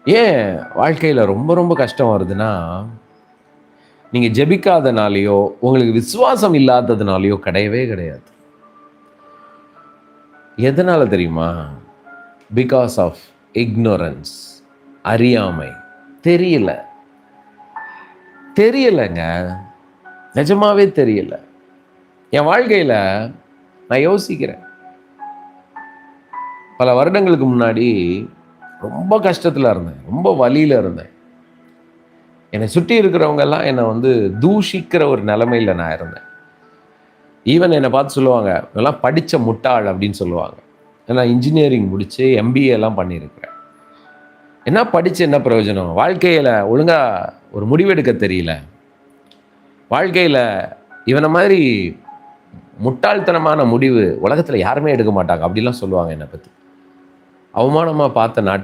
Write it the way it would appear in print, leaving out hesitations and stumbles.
ஏன் வாழ்க்கையில் ரொம்ப ரொம்ப கஷ்டம் வருதுன்னா, நீங்கள் ஜெபிக்காதனாலேயோ உங்களுக்கு விசுவாசம் இல்லாததுனாலேயோ கிடையவே கிடையாது. எதனால தெரியுமா? பிகாஸ் ஆஃப் இக்னோரன்ஸ், அறியாமை. தெரியல. தெரியலைங்க. நிஜமாவே தெரியல. என் வாழ்க்கையில் நான் யோசிக்கிறேன். பல வருடங்களுக்கு முன்னாடி ரொம்ப கஷ்டத்தில் இருந்தேன். ரொம்ப வலியில் இருந்தேன். என்னை சுற்றி இருக்கிறவங்க எல்லாம் என்னை தூஷிக்கிற ஒரு நிலைமையில் நான் இருந்தேன். ஈவன் என்னை பார்த்து சொல்லுவாங்க, இதெல்லாம் படித்த முட்டாள் அப்படின்னு சொல்லுவாங்க. ஏன்னா இன்ஜினியரிங் முடித்து எம்பிஏ எல்லாம் பண்ணியிருக்கிறேன். என்ன படித்து என்ன பிரயோஜனம்? வாழ்க்கையில் ஒழுங்காக ஒரு முடிவெடுக்க தெரியல. வாழ்க்கையில் இவனை மாதிரி முட்டாள்தனமான முடிவு உலகத்தில் யாருமே எடுக்க மாட்டாங்க அப்படிலாம் சொல்லுவாங்க என்னை பற்றி. அவமானமாக பார்த்த